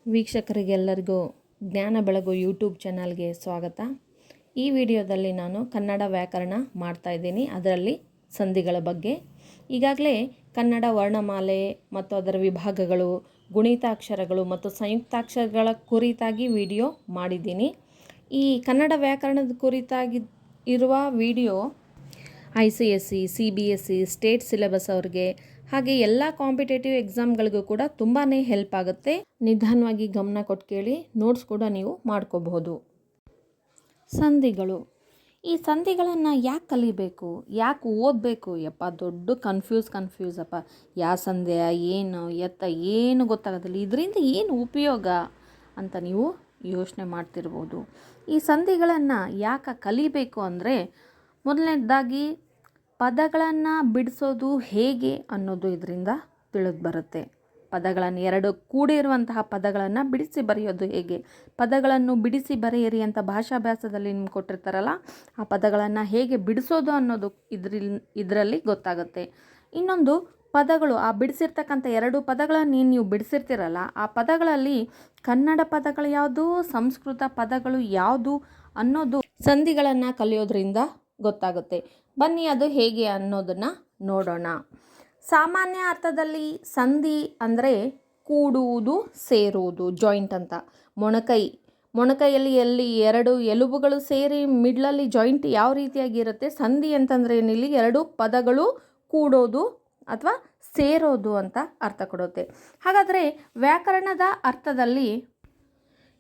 ವೀಕ್ಷಕರಿಗೆಲ್ಲರಿಗೂ ಜ್ಞಾನ ಬೆಳಗು ಯೂಟ್ಯೂಬ್ ಚಾನಲ್ಗೆ ಸ್ವಾಗತ. ಈ ವಿಡಿಯೋದಲ್ಲಿ ನಾನು ಕನ್ನಡ ವ್ಯಾಕರಣ ಮಾಡ್ತಾ ಇದ್ದೀನಿ, ಅದರಲ್ಲಿ ಸಂಧಿಗಳ ಬಗ್ಗೆ. ಈಗಾಗಲೇ ಕನ್ನಡ ವರ್ಣಮಾಲೆ ಮತ್ತು ಅದರ ವಿಭಾಗಗಳು, ಗುಣಿತಾಕ್ಷರಗಳು ಮತ್ತು ಸಂಯುಕ್ತಾಕ್ಷರಗಳ ಕುರಿತಾಗಿ ವಿಡಿಯೋ ಮಾಡಿದ್ದೀನಿ. ಈ ಕನ್ನಡ ವ್ಯಾಕರಣದ ಕುರಿತಾಗಿ ಇರುವ video ICSE, CBSE, state syllabus ಅವ್ರಿಗೆ, ಹಾಗೆ ಎಲ್ಲ ಕಾಂಪಿಟೇಟಿವ್ ಎಕ್ಸಾಮ್ಗಳಿಗೂ ಕೂಡ ತುಂಬಾ ಹೆಲ್ಪ್ ಆಗುತ್ತೆ. ನಿಧಾನವಾಗಿ ಗಮನ ಕೊಟ್ಟು ಕೇಳಿ, ನೋಟ್ಸ್ ಕೂಡ ನೀವು ಮಾಡ್ಕೋಬಹುದು. ಸಂಧಿಗಳು. ಈ ಸಂಧಿಗಳನ್ನು ಯಾಕೆ ಕಲಿಬೇಕು, ಯಾಕೆ ಓದಬೇಕು? ಯಪ್ಪ ದೊಡ್ಡ ಕನ್ಫ್ಯೂಸ್ ಅಪ್ಪ. ಯಾವ ಸಂಧಿ, ಏನು ಎತ್ತ ಏನು ಗೊತ್ತಾಗೋದಿಲ್ಲ, ಇದರಿಂದ ಏನು ಉಪಯೋಗ ಅಂತ ನೀವು ಯೋಚನೆ ಮಾಡ್ತಿರ್ಬೋದು. ಈ ಸಂಧಿಗಳನ್ನು ಯಾಕೆ ಕಲಿಬೇಕು ಅಂದರೆ, ಮೊದಲನೇದಾಗಿ ಪದಗಳನ್ನು ಬಿಡಿಸೋದು ಹೇಗೆ ಅನ್ನೋದು ಇದರಿಂದ ತಿಳಿದು ಬರುತ್ತೆ. ಪದಗಳನ್ನು, ಎರಡು ಕೂಡಿರುವಂತಹ ಪದಗಳನ್ನು ಬಿಡಿಸಿ ಬರೆಯೋದು ಹೇಗೆ, ಪದಗಳನ್ನು ಬಿಡಿಸಿ ಬರೆಯಿರಿ ಅಂತ ಭಾಷಾಭ್ಯಾಸದಲ್ಲಿ ನಿಮ್ಗೆ ಕೊಟ್ಟಿರ್ತಾರಲ್ಲ, ಆ ಪದಗಳನ್ನು ಹೇಗೆ ಬಿಡಿಸೋದು ಅನ್ನೋದು ಇದರಲ್ಲಿ ಗೊತ್ತಾಗುತ್ತೆ. ಇನ್ನೊಂದು, ಪದಗಳು, ಆ ಬಿಡಿಸಿರ್ತಕ್ಕಂಥ ಎರಡು ಪದಗಳನ್ನು ನೀವು ಬಿಡಿಸಿರ್ತೀರಲ್ಲ, ಆ ಪದಗಳಲ್ಲಿ ಕನ್ನಡ ಪದಗಳು ಯಾವುದು, ಸಂಸ್ಕೃತ ಪದಗಳು ಯಾವುದು ಅನ್ನೋದು ಸಂಧಿಗಳನ್ನು ಕಲಿಯೋದ್ರಿಂದ ಗೊತ್ತಾಗುತ್ತೆ. ಬನ್ನಿ ಅದು ಹೇಗೆ ಅನ್ನೋದನ್ನು ನೋಡೋಣ. ಸಾಮಾನ್ಯ ಅರ್ಥದಲ್ಲಿ ಸಂಧಿ ಅಂದರೆ ಕೂಡುವುದು, ಸೇರುವುದು, ಜಾಯಿಂಟ್ ಅಂತ. ಮೊಣಕೈಯಲ್ಲಿ ಎರಡು ಎಲುಬುಗಳು ಸೇರಿ ಮಿಡ್ಲಲ್ಲಿ ಜಾಯಿಂಟ್ ಯಾವ ರೀತಿಯಾಗಿರುತ್ತೆ, ಸಂಧಿ ಅಂತಂದರೆ ಏನಿಲ್ಲಿ ಎರಡು ಪದಗಳು ಕೂಡೋದು ಅಥವಾ ಸೇರೋದು ಅಂತ ಅರ್ಥ ಕೊಡುತ್ತೆ. ಹಾಗಾದರೆ ವ್ಯಾಕರಣದ ಅರ್ಥದಲ್ಲಿ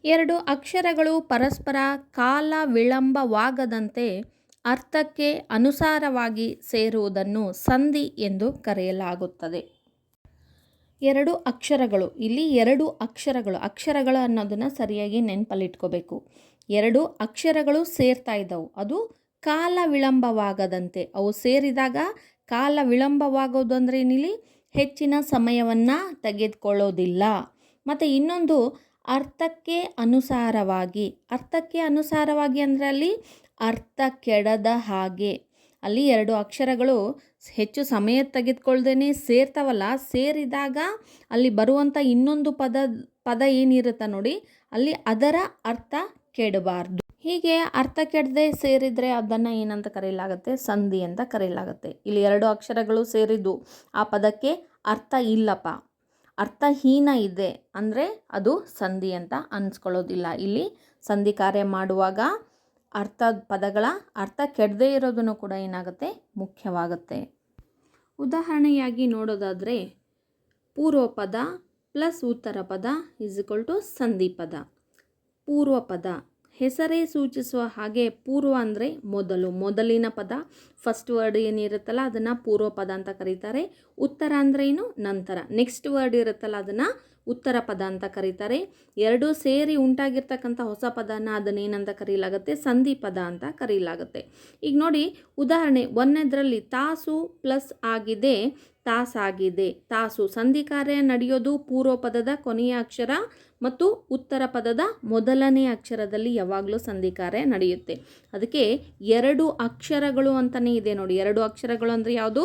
ಎರಡು ಅಕ್ಷರಗಳು ಪರಸ್ಪರ ಕಾಲ ವಿಳಂಬವಾಗದಂತೆ ಅರ್ಥಕ್ಕೆ ಅನುಸಾರವಾಗಿ ಸೇರುವುದನ್ನು ಸಂಧಿ ಎಂದು ಕರೆಯಲಾಗುತ್ತದೆ. ಎರಡು ಅಕ್ಷರಗಳು, ಇಲ್ಲಿ ಎರಡು ಅಕ್ಷರಗಳು ಅನ್ನೋದನ್ನು ಸರಿಯಾಗಿ ನೆನಪಲ್ಲಿಟ್ಕೋಬೇಕು. ಎರಡು ಅಕ್ಷರಗಳು ಸೇರ್ತಾ ಇದ್ದವು, ಅದು ಕಾಲ ವಿಳಂಬವಾಗದಂತೆ, ಅವು ಸೇರಿದಾಗ ಕಾಲ ವಿಳಂಬವಾಗೋದು ಅಂದರೆ ಏನಿಲ್ಲಿ ಹೆಚ್ಚಿನ ಸಮಯವನ್ನು ತೆಗೆದುಕೊಳ್ಳೋದಿಲ್ಲ. ಮತ್ತು ಇನ್ನೊಂದು, ಅರ್ಥಕ್ಕೆ ಅನುಸಾರವಾಗಿ ಅಂದರೆ ಅಲ್ಲಿ ಅರ್ಥ ಕೆಡದ ಹಾಗೆ. ಅಲ್ಲಿ ಎರಡು ಅಕ್ಷರಗಳು ಹೆಚ್ಚು ಸಮಯ ತೆಗೆದುಕೊಳ್ದೇನೆ ಸೇರ್ತಾವಲ್ಲ, ಸೇರಿದಾಗ ಅಲ್ಲಿ ಬರುವಂಥ ಇನ್ನೊಂದು ಪದ ಏನಿರುತ್ತೆ ನೋಡಿ, ಅಲ್ಲಿ ಅದರ ಅರ್ಥ ಕೆಡಬಾರ್ದು. ಹೀಗೆ ಅರ್ಥ ಕೆಡದೆ ಸೇರಿದರೆ ಅದನ್ನು ಏನಂತ ಕರೆಯಲಾಗುತ್ತೆ, ಸಂಧಿ ಅಂತ ಕರೆಯಲಾಗುತ್ತೆ. ಇಲ್ಲಿ ಎರಡು ಅಕ್ಷರಗಳು ಸೇರಿದ್ದು ಆ ಪದಕ್ಕೆ ಅರ್ಥ ಇಲ್ಲಪ್ಪ, ಅರ್ಥಹೀನ ಇದೆ ಅಂದರೆ ಅದು ಸಂಧಿ ಅಂತ ಅನ್ಸ್ಕೊಳ್ಳೋದಿಲ್ಲ. ಇಲ್ಲಿ ಸಂಧಿ ಕಾರ್ಯ ಮಾಡುವಾಗ ಪದಗಳ ಅರ್ಥ ಕೆಡದೇ ಇರೋದನ್ನು ಕೂಡ ಏನಾಗುತ್ತೆ, ಮುಖ್ಯವಾಗುತ್ತೆ. ಉದಾಹರಣೆಯಾಗಿ ನೋಡೋದಾದರೆ, ಪೂರ್ವ ಪದ ಪ್ಲಸ್ ಉತ್ತರ ಪದ = ಸಂಧಿ ಪದ. ಪೂರ್ವ ಪದ ಹೆಸರೇ ಸೂಚಿಸುವ ಹಾಗೆ, ಪೂರ್ವ ಅಂದರೆ ಮೊದಲಿನ ಪದ, ಫಸ್ಟ್ ವರ್ಡ್ ಏನಿರುತ್ತಲ್ಲ ಅದನ್ನು ಪೂರ್ವ ಪದ ಅಂತ ಕರೀತಾರೆ. ಉತ್ತರ ಅಂದರೆ ಏನು, ನಂತರ ನೆಕ್ಸ್ಟ್ ವರ್ಡ್ ಇರುತ್ತಲ್ಲ ಅದನ್ನು ಉತ್ತರ ಪದ ಅಂತ ಕರೀತಾರೆ. ಎರಡೂ ಸೇರಿ ಉಂಟಾಗಿರ್ತಕ್ಕಂಥ ಹೊಸ ಪದನ ಅದನ್ನೇನಂತ ಕರೀಲಾಗುತ್ತೆ, ಸಂಧಿ ಪದ ಅಂತ ಕರೀಲಾಗುತ್ತೆ. ಈಗ ನೋಡಿ ಉದಾಹರಣೆ, ಒಂದನೇದರಲ್ಲಿ ತಾಸು ಪ್ಲಸ್ ಆಗಿದೆ, ತಾಸಾಗಿದೆ. ತಾಸು ಸಂಧಿ ಕಾರ್ಯ ನಡೆಯೋದು ಪೂರ್ವ ಪದದ ಕೊನೆಯ ಅಕ್ಷರ ಮತ್ತು ಉತ್ತರ ಪದದ ಮೊದಲನೇ ಅಕ್ಷರದಲ್ಲಿ ಯಾವಾಗಲೂ ಸಂಧಿ ಕಾರ್ಯ ನಡೆಯುತ್ತೆ. ಅದಕ್ಕೆ ಎರಡು ಅಕ್ಷರಗಳು ಅಂತಲೇ ಇದೆ ನೋಡಿ. ಎರಡು ಅಕ್ಷರಗಳು ಅಂದರೆ ಯಾವುದು,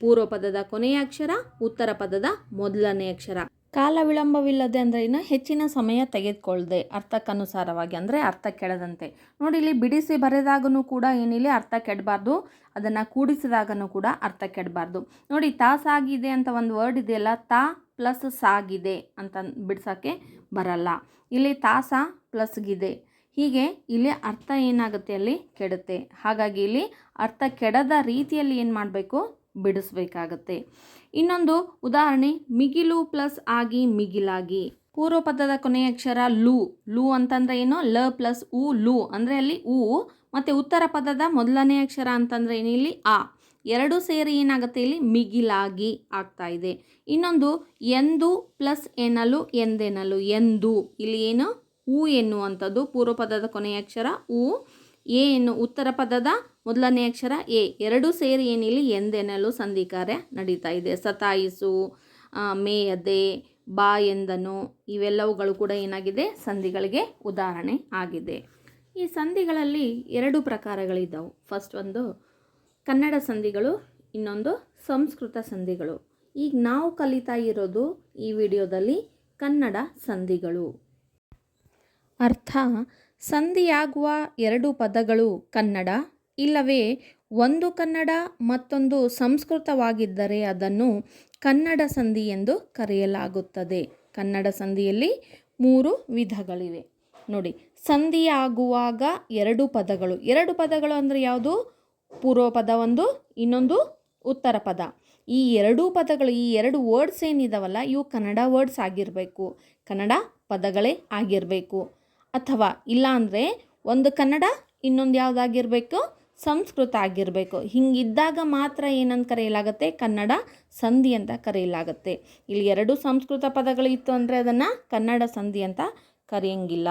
ಪೂರ್ವ ಪದದ ಕೊನೆಯ ಅಕ್ಷರ, ಉತ್ತರ ಪದದ ಮೊದಲನೇ ಅಕ್ಷರ. ಕಾಲ ವಿಳಂಬವಿಲ್ಲದೆ ಅಂದರೆ ಇನ್ನು ಹೆಚ್ಚಿನ ಸಮಯ ತೆಗೆದುಕೊಳ್ಳದೆ, ಅರ್ಥಕ್ಕನುಸಾರವಾಗಿ ಅಂದರೆ ಅರ್ಥ ಕೆಡದಂತೆ. ನೋಡಿ ಇಲ್ಲಿ ಬಿಡಿಸಿ ಬರೆದಾಗೂ ಕೂಡ ಏನಿಲ್ಲ ಅರ್ಥ ಕೆಡಬಾರ್ದು, ಅದನ್ನು ಕೂಡಿಸಿದಾಗನೂ ಕೂಡ ಅರ್ಥ ಕೆಡಬಾರ್ದು. ನೋಡಿ ತಾಸಾಗಿದೆ ಅಂತ ಒಂದು ವರ್ಡ್ ಇದೆಯಲ್ಲ, ತಾ ಪ್ಲಸ್ ಸಾಗಿದೆ ಅಂತ ಬಿಡ್ಸೋಕ್ಕೆ ಬರಲ್ಲ. ಇಲ್ಲಿ ತಾಸ ಪ್ಲಸ್ ಗಿದೆ, ಹೀಗೆ ಇಲ್ಲಿ ಅರ್ಥ ಏನಾಗುತ್ತೆ, ಅಲ್ಲಿ ಕೆಡುತ್ತೆ. ಹಾಗಾಗಿ ಇಲ್ಲಿ ಅರ್ಥ ಕೆಡದ ರೀತಿಯಲ್ಲಿ ಏನು ಮಾಡಬೇಕು, ಬಿಡಿಸ್ಬೇಕಾಗತ್ತೆ. ಇನ್ನೊಂದು ಉದಾಹರಣೆ, ಮಿಗಿಲು ಪ್ಲಸ್ ಆಗಿ ಮಿಗಿಲಾಗಿ. ಪೂರ್ವ ಪದದ ಕೊನೆಯ ಅಕ್ಷರ ಲು ಅಂತಂದರೆ ಏನು, ಲ ಪ್ಲಸ್ ಉ, ಲು ಅಂದರೆ ಅಲ್ಲಿ ಉ. ಮತ್ತು ಉತ್ತರ ಪದದ ಮೊದಲನೇ ಅಕ್ಷರ ಅಂತಂದರೆ ಏನು, ಇಲ್ಲಿ ಆ. ಎರಡು ಸೇರಿ ಏನಾಗುತ್ತೆ, ಇಲ್ಲಿ ಮಿಗಿಲಾಗಿ ಆಗ್ತಾ ಇದೆ. ಇನ್ನೊಂದು, ಎಂದು ಪ್ಲಸ್ ಎನ್ನಲು ಎಂದೆನಲು. ಎಂದು ಇಲ್ಲಿ ಏನು, ಉ ಎನ್ನುವಂಥದ್ದು ಪೂರ್ವ ಪದದ ಕೊನೆಯ ಅಕ್ಷರ ಉ, ಎ ಎನ್ನು ಉತ್ತರ ಪದದ ಮೊದಲನೇ ಅಕ್ಷರ ಎ. ಎರಡೂ ಸೇರಿ ಏನಿಲ್ಲಿ ಎಂದೆನಲು ಸಂಧಿ ಕಾರ್ಯ ನಡೀತಾ ಇದೆ. ಸತಾಯಿಸು, ಮೇಯದೆ, ಬಾ ಎಂದನು, ಇವೆಲ್ಲವುಗಳು ಕೂಡ ಏನಾಗಿದೆ, ಸಂಧಿಗಳಿಗೆ ಉದಾಹರಣೆ ಆಗಿದೆ. ಈ ಸಂಧಿಗಳಲ್ಲಿ ಎರಡು ಪ್ರಕಾರಗಳಿದ್ದಾವೆ. ಫಸ್ಟ್ ಒಂದು ಕನ್ನಡ ಸಂಧಿಗಳು, ಇನ್ನೊಂದು ಸಂಸ್ಕೃತ ಸಂಧಿಗಳು. ಈಗ ನಾವು ಕಲಿತಾ ಇರೋದು ಈ ವಿಡಿಯೋದಲ್ಲಿ ಕನ್ನಡ ಸಂಧಿಗಳು. ಅರ್ಥ: ಸಂಧಿಯಾಗುವ ಎರಡು ಪದಗಳು ಕನ್ನಡ ಇಲ್ಲವೇ ಒಂದು ಕನ್ನಡ ಮತ್ತೊಂದು ಸಂಸ್ಕೃತವಾಗಿದ್ದರೆ ಅದನ್ನು ಕನ್ನಡ ಸಂಧಿ ಎಂದು ಕರೆಯಲಾಗುತ್ತದೆ. ಕನ್ನಡ ಸಂಧಿಯಲ್ಲಿ 3 ವಿಧಗಳಿವೆ ನೋಡಿ. ಸಂಧಿಯಾಗುವಾಗ ಎರಡು ಪದಗಳು ಅಂದರೆ ಯಾವುದು? ಪೂರ್ವ ಪದ ಒಂದು, ಇನ್ನೊಂದು ಉತ್ತರ ಪದ. ಈ ಎರಡೂ ಪದಗಳು, ಈ ಎರಡು ವರ್ಡ್ಸ್ ಏನಿದಾವಲ್ಲ, ಇವು ಕನ್ನಡ ವರ್ಡ್ಸ್ ಆಗಿರಬೇಕು, ಕನ್ನಡ ಪದಗಳೇ ಆಗಿರಬೇಕು. ಅಥವಾ ಇಲ್ಲ ಅಂದರೆ ಒಂದು ಕನ್ನಡ, ಇನ್ನೊಂದು ಯಾವುದಾಗಿರಬೇಕು? ಸಂಸ್ಕೃತ ಆಗಿರಬೇಕು. ಹಿಂಗಿದ್ದಾಗ ಮಾತ್ರ ಏನಂತ ಕರೆಯಲಾಗುತ್ತೆ? ಕನ್ನಡ ಸಂಧಿ ಅಂತ ಕರೆಯಲಾಗುತ್ತೆ. ಇಲ್ಲಿ ಎರಡು ಸಂಸ್ಕೃತ ಪದಗಳು ಇತ್ತು ಅಂದರೆ ಅದನ್ನು ಕನ್ನಡ ಸಂಧಿ ಅಂತ ಕರೆಯಂಗಿಲ್ಲ.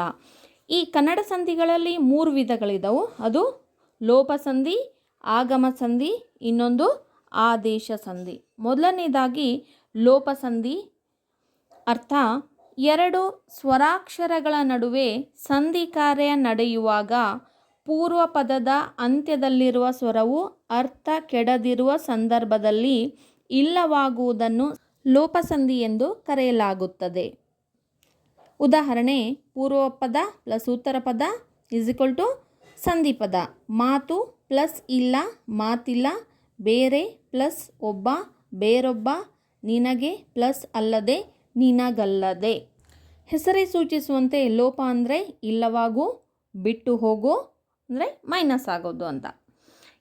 ಈ ಕನ್ನಡ ಸಂಧಿಗಳಲ್ಲಿ 3 ವಿಧಗಳಿದ್ದವು. ಅದು ಲೋಪ ಸಂಧಿ, ಆಗಮ ಸಂಧಿ, ಇನ್ನೊಂದು ಆದೇಶ ಸಂಧಿ. ಮೊದಲನೇದಾಗಿ ಲೋಪ ಸಂಧಿ. ಅರ್ಥ: ಎರಡು ಸ್ವರಾಕ್ಷರಗಳ ನಡುವೆ ಸಂಧಿ ಕಾರ್ಯ ನಡೆಯುವಾಗ ಪೂರ್ವ ಪದದ ಅಂತ್ಯದಲ್ಲಿರುವ ಸ್ವರವು ಅರ್ಥ ಕೆಡದಿರುವ ಸಂದರ್ಭದಲ್ಲಿ ಇಲ್ಲವಾಗುವುದನ್ನು ಲೋಪಸಂಧಿ ಎಂದು ಕರೆಯಲಾಗುತ್ತದೆ. ಉದಾಹರಣೆ: ಪೂರ್ವ ಪದ ಪ್ಲಸ್ ಉತ್ತರ ಪದ = ಸಂಧಿ ಪದ. ಮಾತು ಪ್ಲಸ್ ಇಲ್ಲ ಮಾತಿಲ್ಲ, ಬೇರೆ ಪ್ಲಸ್ ಒಬ್ಬ ಬೇರೊಬ್ಬ, ನಿನಗೆ ಪ್ಲಸ್ ಅಲ್ಲದೆ ನಿನಗಲ್ಲದೆ. ಹೆಸರೇ ಸೂಚಿಸುವಂತೆ ಲೋಪ ಅಂದರೆ ಇಲ್ಲವಾಗು, ಬಿಟ್ಟು ಹೋಗು ಅಂದರೆ ಮೈನಸ್ ಆಗೋದು ಅಂತ.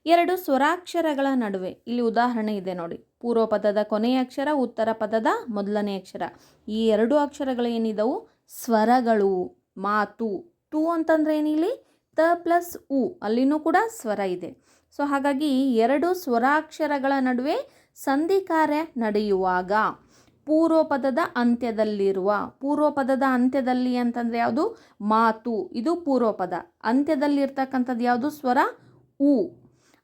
ಎರಡು ಸ್ವರಾಕ್ಷರಗಳ ನಡುವೆ, ಇಲ್ಲಿ ಉದಾಹರಣೆ ಇದೆ ನೋಡಿ. ಪೂರ್ವ ಪದದ ಕೊನೆಯ ಅಕ್ಷರ, ಉತ್ತರ ಪದದ ಮೊದಲನೇ ಅಕ್ಷರ. ಈ ಎರಡು ಅಕ್ಷರಗಳು ಏನಿದವು? ಸ್ವರಗಳು. ಮಾತು, ತು ಅಂತಂದರೆ ಏನಿಲ್ಲಿ? ತ ಪ್ಲಸ್ ಉ, ಅಲ್ಲಿನೂ ಕೂಡ ಸ್ವರ ಇದೆ. ಸೊ ಹಾಗಾಗಿ ಎರಡು ಸ್ವರಾಕ್ಷರಗಳ ನಡುವೆ ಸಂಧಿ ಕಾರ್ಯ ನಡೆಯುವಾಗ ಪೂರ್ವ ಪದದ ಅಂತ್ಯದಲ್ಲಿರುವ, ಪೂರ್ವ ಪದದ ಅಂತ್ಯದಲ್ಲಿ ಅಂತಂದರೆ ಯಾವುದು? ಮಾತು, ಇದು ಪೂರ್ವ ಪದ. ಅಂತ್ಯದಲ್ಲಿರ್ತಕ್ಕಂಥದ್ದು ಯಾವುದು? ಸ್ವರ ಉ.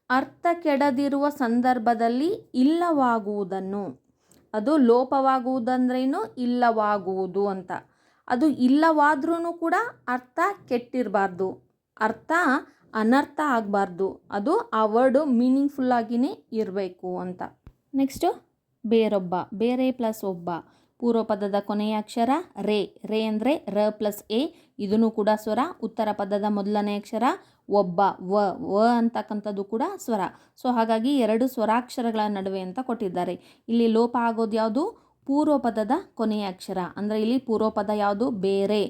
ಅರ್ಥ ಕೆಡದಿರುವ ಸಂದರ್ಭದಲ್ಲಿ ಇಲ್ಲವಾಗುವುದನ್ನು, ಅದು ಲೋಪವಾಗುವುದಂದ್ರೇನು? ಇಲ್ಲವಾಗುವುದು ಅಂತ. ಅದು ಇಲ್ಲವಾದ್ರೂ ಕೂಡ ಅರ್ಥ ಕೆಟ್ಟಿರಬಾರ್ದು, ಅರ್ಥ ಅನರ್ಥ ಆಗಬಾರ್ದು, ಅದು ಆ ವರ್ಡು ಮೀನಿಂಗ್ಫುಲ್ಲಾಗಿಯೇ ಇರಬೇಕು ಅಂತ. ನೆಕ್ಸ್ಟು ಬೇರೊಬ್ಬ, ಬೇರೆ ಪ್ಲಸ್ ಒಬ್ಬ. ಪೂರ್ವ ಪದದ ಕೊನೆಯ ಅಕ್ಷರ ರೇ, ರೇ ಅಂದರೆ ರ ಪ್ಲಸ್ ಎ, ಇದೂ ಕೂಡ ಸ್ವರ. ಉತ್ತರ ಪದದ ಮೊದಲನೇ ಅಕ್ಷರ ಒಬ್ಬ, ವ ಅಂತಕ್ಕಂಥದ್ದು ಕೂಡ ಸ್ವರ. ಸೊ ಹಾಗಾಗಿ ಎರಡು ಸ್ವರಾಕ್ಷರಗಳ ನಡುವೆ ಅಂತ ಕೊಟ್ಟಿದ್ದಾರೆ. ಇಲ್ಲಿ ಲೋಪ ಆಗೋದು ಯಾವುದು? ಪೂರ್ವ ಪದದ ಕೊನೆಯ ಅಕ್ಷರ. ಅಂದರೆ ಇಲ್ಲಿ ಪೂರ್ವ ಪದ ಯಾವುದು? ಬೇರೆ.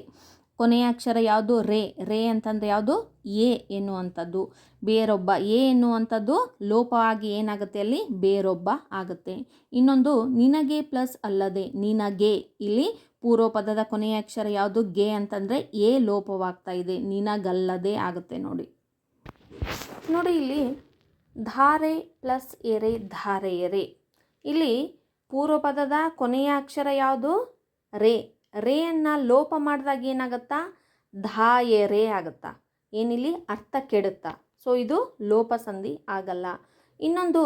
ಕೊನೆಯ ಅಕ್ಷರ ಯಾವುದು? ರೇ. ರೇ ಅಂತಂದರೆ ಯಾವುದು? ಎ ಎನ್ನುವಂಥದ್ದು. ಬೇರೊಬ್ಬ, ಎ ಎನ್ನುವಂಥದ್ದು ಲೋಪ ಆಗಿ ಏನಾಗುತ್ತೆ? ಅಲ್ಲಿ ಬೇರೊಬ್ಬ ಆಗುತ್ತೆ. ಇನ್ನೊಂದು ನಿನಗೆ ಪ್ಲಸ್ ಅಲ್ಲದೆ ನಿನಗೆ. ಇಲ್ಲಿ ಪೂರ್ವ ಪದದ ಕೊನೆಯ ಅಕ್ಷರ ಯಾವುದು? ಗೆ ಅಂತಂದರೆ ಎ ಲೋಪವಾಗ್ತಾ ಇದೆ, ನಿನಗಲ್ಲದೆ ಆಗುತ್ತೆ ನೋಡಿ. ನೋಡಿ ಇಲ್ಲಿ ಧಾರೆ ಪ್ಲಸ್ ಎರೆ, ಧಾರೆ ಎರೆ. ಇಲ್ಲಿ ಪೂರ್ವ ಪದದ ಕೊನೆಯ ಅಕ್ಷರ ಯಾವುದು? ರೇ. ರೇಯನ್ನು ಲೋಪ ಮಾಡಿದಾಗ ಏನಾಗುತ್ತಾ? ಧಾಯರೆ ಆಗುತ್ತಾ? ಏನಿಲ್ಲಿ ಅರ್ಥ ಕೆಡುತ್ತಾ? ಸೊ ಇದು ಲೋಪ ಸಂಧಿ ಆಗಲ್ಲ. ಇನ್ನೊಂದು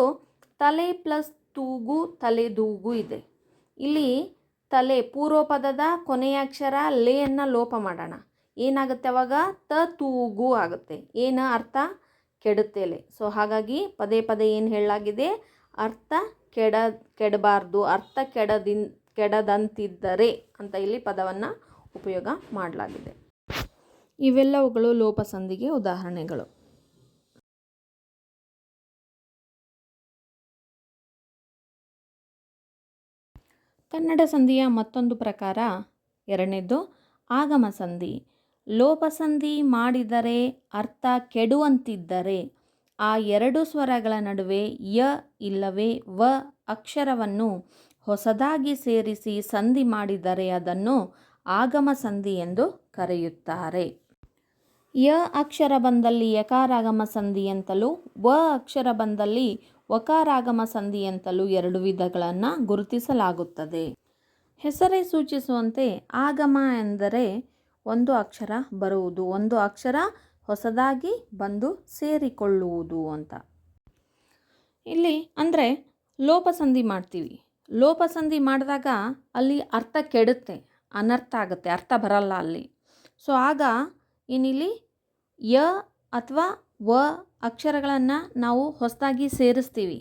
ತಲೆ ಪ್ಲಸ್ ತೂಗು, ತಲೆದೂಗು ಇದೆ. ಇಲ್ಲಿ ತಲೆ, ಪೂರ್ವ ಪದದ ಕೊನೆಯ ಅಕ್ಷರ ಲೇಯನ್ನು ಲೋಪ ಮಾಡೋಣ, ಏನಾಗುತ್ತೆ ಅವಾಗ? ತ ತೂಗು ಆಗುತ್ತೆ. ಏನು ಅರ್ಥ? ಕೆಡುತ್ತೇಲೆ. ಸೊ ಹಾಗಾಗಿ ಪದೇ ಪದೇ ಏನು ಹೇಳಲಾಗಿದೆ? ಅರ್ಥ ಕೆಡಬಾರ್ದು, ಅರ್ಥ ಕೆಡದಂತಿದ್ದರೆ ಅಂತ ಇಲ್ಲಿ ಪದವನ್ನು ಉಪಯೋಗ ಮಾಡಲಾಗಿದೆ. ಇವೆಲ್ಲವುಗಳು ಲೋಪಸಂಧಿಗೆ ಉದಾಹರಣೆಗಳು. ಕನ್ನಡ ಸಂಧಿಯ ಮತ್ತೊಂದು ಪ್ರಕಾರ ಎರಡನೇದು ಆಗಮ ಸಂಧಿ. ಲೋಪಸಂಧಿ ಮಾಡಿದರೆ ಅರ್ಥ ಕೆಡುವಂತಿದ್ದರೆ ಆ ಎರಡು ಸ್ವರಗಳ ನಡುವೆ ಯ ಇಲ್ಲವೇ ವ ಅಕ್ಷರವನ್ನು ಹೊಸದಾಗಿ ಸೇರಿಸಿ ಸಂಧಿ ಮಾಡಿದರೆ ಅದನ್ನು ಆಗಮ ಸಂಧಿ ಎಂದು ಕರೆಯುತ್ತಾರೆ. ಯ ಅಕ್ಷರ ಬಂದಲ್ಲಿ ಯಕಾರಾಗಮ ಸಂಧಿ ಅಂತಲೂ, ವ ಅಕ್ಷರ ಬಂದಲ್ಲಿ ವಕಾರಾಗಮ ಸಂಧಿ ಅಂತಲೂ ಎರಡು ವಿಧಗಳನ್ನು ಗುರುತಿಸಲಾಗುತ್ತದೆ. ಹೆಸರೇ ಸೂಚಿಸುವಂತೆ ಆಗಮ ಎಂದರೆ ಒಂದು ಅಕ್ಷರ ಬರುವುದು, ಒಂದು ಅಕ್ಷರ ಹೊಸದಾಗಿ ಬಂದು ಸೇರಿಕೊಳ್ಳುವುದು ಅಂತ. ಇಲ್ಲಿ ಅಂದರೆ ಲೋಪಸಂಧಿ ಮಾಡ್ತೀವಿ. ಲೋಪಸಂಧಿ ಮಾಡಿದಾಗ ಅಲ್ಲಿ ಅರ್ಥ ಕೆಡುತ್ತೆ, ಅನರ್ಥ ಆಗುತ್ತೆ, ಅರ್ಥ ಬರಲ್ಲ ಅಲ್ಲಿ. ಸೊ ಆಗ ಏನಿಲ್ಲಿ ಯ ಅಥವಾ ವ ಅಕ್ಷರಗಳನ್ನು ನಾವು ಹೊಸದಾಗಿ ಸೇರಿಸ್ತೀವಿ.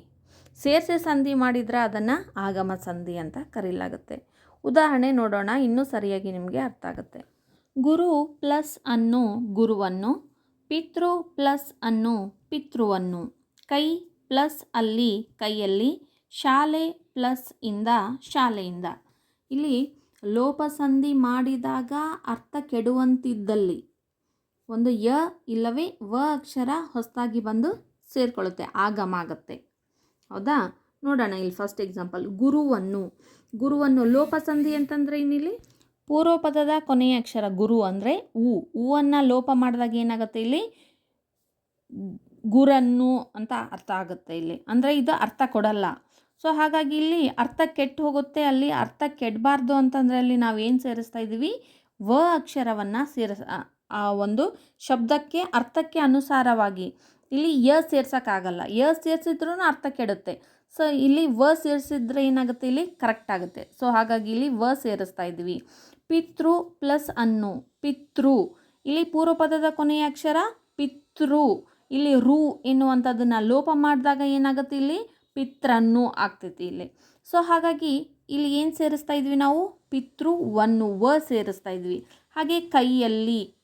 ಸೇರಿಸಿ ಸಂಧಿ ಮಾಡಿದರೆ ಅದನ್ನು ಆಗಮ ಸಂಧಿ ಅಂತ ಕರೆಯಲಾಗುತ್ತೆ. ಉದಾಹರಣೆ ನೋಡೋಣ, ಇನ್ನೂ ಸರಿಯಾಗಿ ನಿಮಗೆ ಅರ್ಥ ಆಗುತ್ತೆ. ಗುರು ಪ್ಲಸ್ ಅನ್ನು ಗುರುವನ್ನು, ಪಿತೃ ಪ್ಲಸ್ ಅನ್ನು ಪಿತೃವನ್ನು, ಕೈ ಪ್ಲಸ್ ಅಲ್ಲಿ ಕೈಯಲ್ಲಿ, ಶಾಲೆ ಪ್ಲಸ್ ಇಂದ ಶಾಲೆಯಿಂದ. ಇಲ್ಲಿ ಲೋಪಸಂಧಿ ಮಾಡಿದಾಗ ಅರ್ಥ ಕೆಡುವಂತಿದ್ದಲ್ಲಿ ಒಂದು ಯ ಇಲ್ಲವೇ ವ ಅಕ್ಷರ ಹೊಸದಾಗಿ ಬಂದು ಸೇರಿಕೊಳ್ಳುತ್ತೆ, ಆಗಮ ಆಗುತ್ತೆ. ಹೌದಾ? ನೋಡೋಣ ಇಲ್ಲಿ ಫಸ್ಟ್ ಎಕ್ಸಾಂಪಲ್. ಗುರುವನ್ನು ಲೋಪಸಂಧಿ ಅಂತಂದರೆ ಇನ್ನಿಲ್ಲಿ ಪೂರ್ವ ಪದದ ಕೊನೆಯ ಅಕ್ಷರ ಗುರು ಅಂದರೆ ಹೂವನ್ನು ಲೋಪ ಮಾಡಿದಾಗ ಏನಾಗುತ್ತೆ, ಇಲ್ಲಿ ಗುರನ್ನು ಅಂತ ಅರ್ಥ ಆಗುತ್ತೆ ಇಲ್ಲಿ. ಅಂದರೆ ಇದು ಅರ್ಥ ಕೊಡಲ್ಲ. ಸೊ ಹಾಗಾಗಿ ಇಲ್ಲಿ ಅರ್ಥ ಕೆಟ್ಟು ಹೋಗುತ್ತೆ. ಅಲ್ಲಿ ಅರ್ಥ ಕೆಡಬಾರ್ದು ಅಂತಂದರೆ ಅಲ್ಲಿ ನಾವೇನು ಸೇರಿಸ್ತಾ ಇದ್ದೀವಿ, ವ ಅಕ್ಷರವನ್ನು ಆ ಒಂದು ಶಬ್ದಕ್ಕೆ ಅರ್ಥಕ್ಕೆ ಅನುಸಾರವಾಗಿ. ಇಲ್ಲಿ ಯ ಸೇರ್ಸೋಕ್ಕಾಗಲ್ಲ, ಯ ಸೇರಿಸಿದ್ರೂ ಅರ್ಥ ಕೆಡುತ್ತೆ. ಸೊ ಇಲ್ಲಿ ವ ಸೇರಿಸಿದ್ರೆ ಏನಾಗುತ್ತೆ, ಇಲ್ಲಿ ಕರೆಕ್ಟ್ ಆಗುತ್ತೆ. ಸೊ ಹಾಗಾಗಿ ಇಲ್ಲಿ ವ ಸೇರಿಸ್ತಾ ಇದ್ದೀವಿ. ಪಿತೃ ಪ್ಲಸ್ ಅನ್ನು ಪಿತೃ, ಇಲ್ಲಿ ಪೂರ್ವ ಪದದ ಕೊನೆಯ ಅಕ್ಷರ ಪಿತೃ. ಇಲ್ಲಿ ರು ಎನ್ನುವಂಥದ್ದನ್ನು ಲೋಪ ಮಾಡಿದಾಗ ಏನಾಗುತ್ತೆ, ಇಲ್ಲಿ ಪಿತ್ರನ್ನು ಆಗ್ತೈತಿ ಇಲ್ಲಿ. ಸೊ ಹಾಗಾಗಿ ಇಲ್ಲಿ ಏನು ಸೇರಿಸ್ತಾ ಇದ್ವಿ ನಾವು, ಪಿತೃವನ್ನು ವ ಸೇರಿಸ್ತಾ ಇದ್ವಿ. ಹಾಗೆ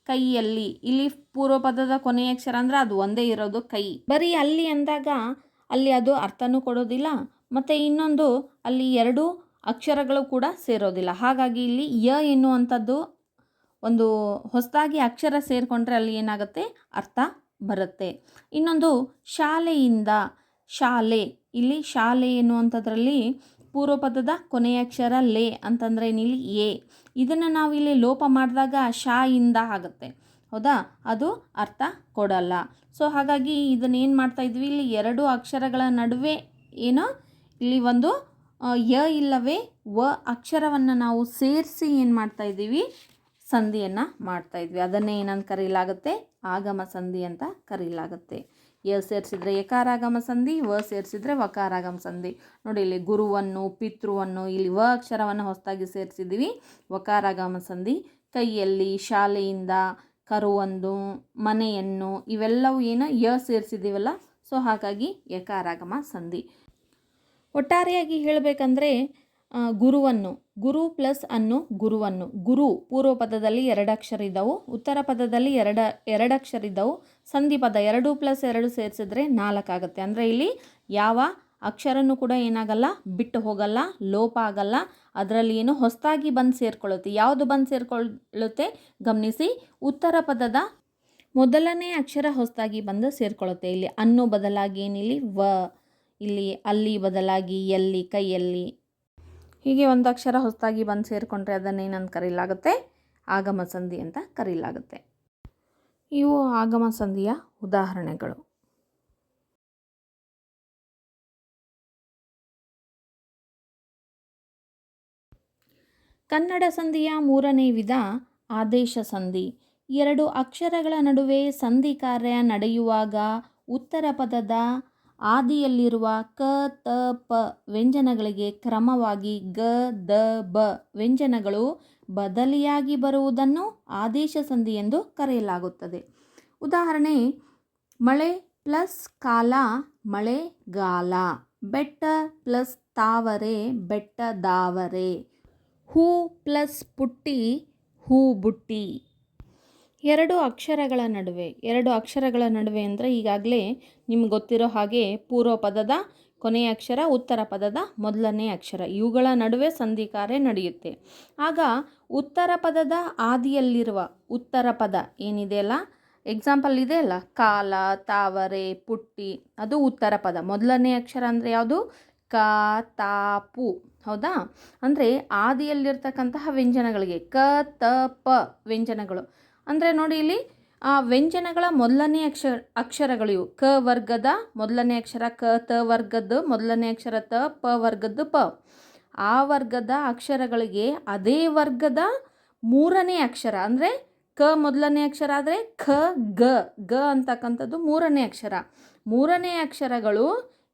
ಕೈಯಲ್ಲಿ ಇಲ್ಲಿ ಪೂರ್ವ ಪದದ ಕೊನೆಯ ಅಕ್ಷರ ಅಂದರೆ ಅದು ಒಂದೇ ಇರೋದು ಕೈ. ಬರೀ ಅಲ್ಲಿ ಅಂದಾಗ ಅಲ್ಲಿ ಅದು ಅರ್ಥನೂ ಕೊಡೋದಿಲ್ಲ, ಮತ್ತು ಇನ್ನೊಂದು ಅಲ್ಲಿ ಎರಡು ಅಕ್ಷರಗಳು ಕೂಡ ಸೇರೋದಿಲ್ಲ. ಹಾಗಾಗಿ ಇಲ್ಲಿ ಯ ಎನ್ನುವಂಥದ್ದು ಒಂದು ಹೊಸದಾಗಿ ಅಕ್ಷರ ಸೇರಿಕೊಂಡ್ರೆ ಅಲ್ಲಿ ಏನಾಗುತ್ತೆ, ಅರ್ಥ ಬರುತ್ತೆ. ಇನ್ನೊಂದು ಶಾಲೆಯಿಂದ, ಶಾಲೆ, ಇಲ್ಲಿ ಶಾಲೆ ಎನ್ನುವಂಥದ್ರಲ್ಲಿ ಪೂರ್ವ ಪದದ ಕೊನೆಯ ಅಕ್ಷರ ಲೇ ಅಂತಂದರೆ ಇಲ್ಲಿ ಎ. ಇದನ್ನು ನಾವು ಇಲ್ಲಿ ಲೋಪ ಮಾಡಿದಾಗ ಶಾ ಇಂದ ಆಗುತ್ತೆ. ಹೌದಾ? ಅದು ಅರ್ಥ ಕೊಡಲ್ಲ. ಸೊ ಹಾಗಾಗಿ ಇದನ್ನೇನು ಮಾಡ್ತಾಯಿದ್ವಿ, ಇಲ್ಲಿ ಎರಡು ಅಕ್ಷರಗಳ ನಡುವೆ ಏನೋ ಇಲ್ಲಿ ಒಂದು ಯ ಇಲ್ಲವೇ ವ ಅಕ್ಷರವನ್ನು ನಾವು ಸೇರಿಸಿ ಏನು ಮಾಡ್ತಾಯಿದ್ದೀವಿ, ಸಂಧಿಯನ್ನು ಮಾಡ್ತಾಯಿದ್ವಿ. ಅದನ್ನೇ ಏನಂತ ಕರೀಲಾಗುತ್ತೆ, ಆಗಮ ಸಂಧಿ ಅಂತ ಕರೀಲಾಗುತ್ತೆ. ಯ ಸೇರಿಸಿದ್ರೆ ಯಕಾರಾಗಮ ಸಂಧಿ, ವ ಸೇರಿಸಿದ್ರೆ ವಕಾರಾಗಮ ಸಂಧಿ. ನೋಡಿ ಇಲ್ಲಿ ಗುರುವನ್ನು ಪಿತೃವನ್ನು ಇಲ್ಲಿ ವ ಅಕ್ಷರವನ್ನು ಹೊಸದಾಗಿ ಸೇರಿಸಿದ್ದೀವಿ, ವಕಾರಾಗಮ ಸಂಧಿ. ಕೈಯಲ್ಲಿ, ಶಾಲೆಯಿಂದ, ಕರುವೊಂದು, ಮನೆಯನ್ನು, ಇವೆಲ್ಲವೂ ಏನು ಯ ಸೇರಿಸಿದ್ದೀವಲ್ಲ. ಸೊ ಹಾಗಾಗಿ ಯಕಾರಾಗಮ ಸಂಧಿ. ಒಟ್ಟಾರೆಯಾಗಿ ಹೇಳಬೇಕಂದ್ರೆ ಗುರು ಪ್ಲಸ್ ಅನ್ನು ಗುರುವನ್ನು, ಗುರು ಪೂರ್ವ ಪದದಲ್ಲಿ 2 ಅಕ್ಷರ ಇದ್ದವು, ಉತ್ತರ ಪದದಲ್ಲಿ ಎರಡು ಅಕ್ಷರ ಇದ್ದವು. ಸಂಧಿ ಪದ 2 + 2 ಸೇರಿಸಿದ್ರೆ 4 ಆಗುತ್ತೆ. ಅಂದರೆ ಇಲ್ಲಿ ಯಾವ ಅಕ್ಷರನೂ ಕೂಡ ಏನಾಗಲ್ಲ, ಬಿಟ್ಟು ಹೋಗಲ್ಲ, ಲೋಪ ಆಗಲ್ಲ. ಅದರಲ್ಲಿ ಏನು ಹೊಸದಾಗಿ ಬಂದು ಸೇರಿಕೊಳ್ಳುತ್ತೆ. ಯಾವುದು ಬಂದು ಸೇರಿಕೊಳ್ಳುತ್ತೆ ಗಮನಿಸಿ, ಉತ್ತರ ಪದದ ಮೊದಲನೇ ಅಕ್ಷರ ಹೊಸದಾಗಿ ಬಂದು ಸೇರಿಕೊಳ್ಳುತ್ತೆ. ಇಲ್ಲಿ ಅನ್ನೋ ಬದಲಾಗಿ ಏನಿಲ್ಲಿ ವ, ಇಲ್ಲಿ ಅಲ್ಲಿ ಬದಲಾಗಿ ಎಲ್ಲಿ, ಕೈಯಲ್ಲಿ, ಹೀಗೆ ಒಂದು ಅಕ್ಷರ ಹೊಸದಾಗಿ ಬಂದು ಸೇರಿಕೊಂಡ್ರೆ ಅದನ್ನೇನಂತ ಕರೀಲಾಗುತ್ತೆ, ಆಗಮ ಸಂಧಿ ಅಂತ ಕರೀಲಾಗುತ್ತೆ. ಇವು ಆಗಮ ಸಂಧಿಯ ಉದಾಹರಣೆಗಳು. ಕನ್ನಡ ಸಂಧಿಯ 3ನೇ ವಿಧ ಆದೇಶ ಸಂಧಿ. 2 ಅಕ್ಷರಗಳ ನಡುವೆ ಸಂಧಿ ಕಾರ್ಯ ನಡೆಯುವಾಗ ಉತ್ತರ ಪದದ ಆದಿಯಲ್ಲಿರುವ ಕ, ತ, ಪ ವ್ಯಂಜನಗಳಿಗೆ ಕ್ರಮವಾಗಿ ಗ, ದ, ಬ ವ್ಯಂಜನಗಳು ಬದಲಿಯಾಗಿ ಬರುವುದನ್ನು ಆದೇಶ ಸಂಧಿ ಎಂದು ಕರೆಯಲಾಗುತ್ತದೆ. ಉದಾಹರಣೆ, ಮಳೆ ಪ್ಲಸ್ ಕಾಲ ಮಳೆಗಾಲ, ಬೆಟ್ಟ ಪ್ಲಸ್ ತಾವರೆ ಬೆಟ್ಟದಾವರೆ, ಹೂ ಪ್ಲಸ್ ಪುಟ್ಟಿ ಹೂಬುಟ್ಟಿ. 2 ಅಕ್ಷರಗಳ ನಡುವೆ ಅಂದರೆ ಈಗಾಗಲೇ ನಿಮ್ಗೆ ಗೊತ್ತಿರೋ ಹಾಗೆ ಪೂರ್ವ ಪದದ ಕೊನೆಯ ಅಕ್ಷರ, ಉತ್ತರ ಪದದ ಮೊದಲನೇ ಅಕ್ಷರ, ಇವುಗಳ ನಡುವೆ ಸಂಧಿ ಕಾರ್ಯ ನಡೆಯುತ್ತೆ. ಆಗ ಉತ್ತರ ಪದದ ಆದಿಯಲ್ಲಿರುವ ಉತ್ತರ ಪದ ಏನಿದೆಯಲ್ಲ, ಎಕ್ಸಾಂಪಲ್ ಇದೆ ಅಲ್ಲ, ಕಾಲ, ತಾವರೆ, ಪುಟ್ಟಿ, ಅದು ಉತ್ತರ ಪದ. ಮೊದಲನೇ ಅಕ್ಷರ ಅಂದರೆ ಯಾವುದು, ಕ, ತ, ಪು. ಹೌದಾ? ಅಂದರೆ ಆದಿಯಲ್ಲಿರ್ತಕ್ಕಂತಹ ವ್ಯಂಜನಗಳಿಗೆ ಕ, ತ, ಪ ವ್ಯಂಜನಗಳು. ಅಂದರೆ ನೋಡಿ ಇಲ್ಲಿ ಆ ವ್ಯಂಜನಗಳ ಮೊದಲನೇ ಅಕ್ಷರಗಳು ಇವು. ಕ ವರ್ಗದ ಮೊದಲನೇ ಅಕ್ಷರ ಕ, ತ ವರ್ಗದ್ದು ಮೊದಲನೇ ಅಕ್ಷರ ತ, ಪ ವರ್ಗದ್ದು ಪ. ಆ ವರ್ಗದ ಅಕ್ಷರಗಳಿಗೆ ಅದೇ ವರ್ಗದ 3ನೇ ಅಕ್ಷರ ಅಂದರೆ ಕ ಮೊದಲನೇ ಅಕ್ಷರ ಆದರೆ ಖ, ಗ ಅಂತಕ್ಕಂಥದ್ದು 3ನೇ ಅಕ್ಷರ. 3ನೇ ಅಕ್ಷರಗಳು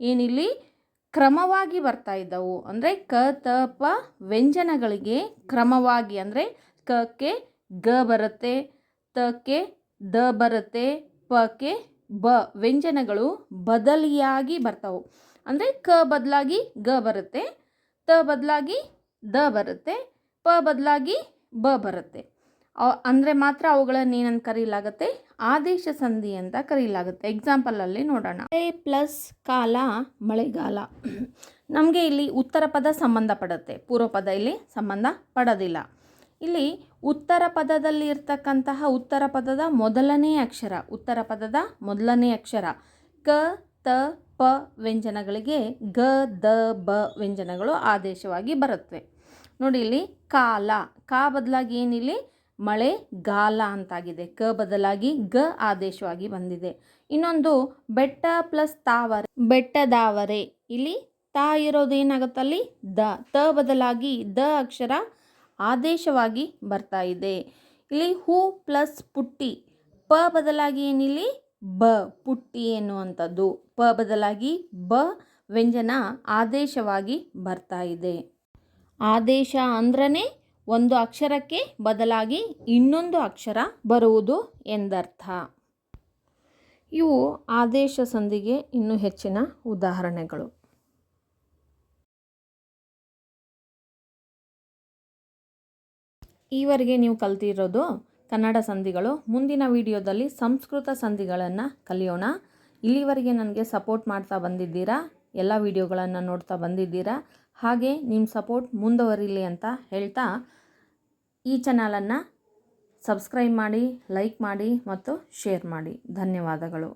ಏನಿಲ್ಲಿ ಕ್ರಮವಾಗಿ ಬರ್ತಾ ಇದ್ದವು. ಅಂದರೆ ಕ, ತ, ಪ ವ್ಯಂಜನಗಳಿಗೆ ಕ್ರಮವಾಗಿ, ಅಂದರೆ ಕಕ್ಕೆ ಗ ಬರುತ್ತೆ, ತಕ್ಕೆ ದ ಬರುತ್ತೆ, ಪಕ್ಕೆ ಬ ವ್ಯಂಜನಗಳು ಬದಲಿಯಾಗಿ ಬರ್ತವೆ. ಅಂದರೆ ಕ ಬದಲಾಗಿ ಗ ಬರುತ್ತೆ, ತ ಬದಲಾಗಿ ದ ಬರುತ್ತೆ, ಪ ಬದಲಾಗಿ ಬ ಬರುತ್ತೆ. ಅಂದರೆ ಮಾತ್ರ ಅವುಗಳನ್ನು ಏನಂತ ಕರೀಲಾಗುತ್ತೆ, ಆದೇಶ ಸಂಧಿ ಅಂತ ಕರೀಲಾಗುತ್ತೆ. ಎಕ್ಸಾಂಪಲಲ್ಲಿ ನೋಡೋಣ. ಮಳೆ ಪ್ಲಸ್ ಕಾಲ ಮಳೆಗಾಲ. ನಮಗೆ ಇಲ್ಲಿ ಉತ್ತರ ಪದ ಸಂಬಂಧಪಡುತ್ತೆ, ಪೂರ್ವ ಪದ ಇಲ್ಲಿ ಸಂಬಂಧ ಪಡೋದಿಲ್ಲ. ಇಲ್ಲಿ ಉತ್ತರ ಪದದಲ್ಲಿ ಇರ್ತಕ್ಕಂತಹ ಉತ್ತರ ಪದದ ಮೊದಲನೇ ಅಕ್ಷರ, ಉತ್ತರ ಪದದ ಮೊದಲನೇ ಅಕ್ಷರ ಕ ತ ಪ ವ್ಯಂಜನಗಳಿಗೆ ಗ ದ ಬ ವ್ಯಂಜನಗಳು ಆದೇಶವಾಗಿ ಬರುತ್ತವೆ. ನೋಡಿ ಇಲ್ಲಿ ಕಾಲ, ಕಾ ಬದಲಾಗಿ ಏನಿಲ್ಲಿ ಮಳೆಗಾಲ ಅಂತಾಗಿದೆ. ಕ ಬದಲಾಗಿ ಗ ಆದೇಶವಾಗಿ ಬಂದಿದೆ. ಇನ್ನೊಂದು ಬೆಟ್ಟ ಪ್ಲಸ್ ತಾವರೆ, ಬೆಟ್ಟದಾವರೆ. ಇಲ್ಲಿ ತಾ ಇರೋದು ಏನಾಗುತ್ತಲ್ಲಿ ದ, ತ ಬದಲಾಗಿ ದ ಅಕ್ಷರ ಆದೇಶವಾಗಿ ಬರ್ತಾ ಇದೆ. ಇಲ್ಲಿ ಹೂ ಪ್ಲಸ್ ಪುಟ್ಟಿ, ಪ ಬದಲಾಗಿ ಏನಿಲ್ಲಿ ಬ, ಪುಟ್ಟಿ ಎನ್ನುವಂಥದ್ದು ಪ ಬದಲಾಗಿ ಬ ವ್ಯಂಜನ ಆದೇಶವಾಗಿ ಬರ್ತಾ ಇದೆ. ಆದೇಶ ಅಂದ್ರೇ ಒಂದು ಅಕ್ಷರಕ್ಕೆ ಬದಲಾಗಿ ಇನ್ನೊಂದು ಅಕ್ಷರ ಬರುವುದು ಎಂದರ್ಥ. ಇವು ಆದೇಶ ಸಂಧಿಗೆ ಇನ್ನೂ ಹೆಚ್ಚಿನ ಉದಾಹರಣೆಗಳು. ಈವರೆಗೆ ನೀವು ಕಲ್ತಿರೋದು ಕನ್ನಡ ಸಂಧಿಗಳು. ಮುಂದಿನ ವಿಡಿಯೋದಲ್ಲಿ ಸಂಸ್ಕೃತ ಸಂಧಿಗಳನ್ನು ಕಲಿಯೋಣ. ಇಲ್ಲಿವರೆಗೆ ನನಗೆ ಸಪೋರ್ಟ್ ಮಾಡ್ತಾ ಬಂದಿದ್ದೀರಾ, ಎಲ್ಲ ವಿಡಿಯೋಗಳನ್ನು ನೋಡ್ತಾ ಬಂದಿದ್ದೀರಾ. ಹಾಗೆ ನಿಮ್ಮ ಸಪೋರ್ಟ್ ಮುಂದುವರಿಲಿ ಅಂತ ಹೇಳ್ತಾ ಈ ಚಾನಲನ್ನು ಸಬ್ಸ್ಕ್ರೈಬ್ ಮಾಡಿ, ಲೈಕ್ ಮಾಡಿ ಮತ್ತು ಶೇರ್ ಮಾಡಿ. ಧನ್ಯವಾದಗಳು.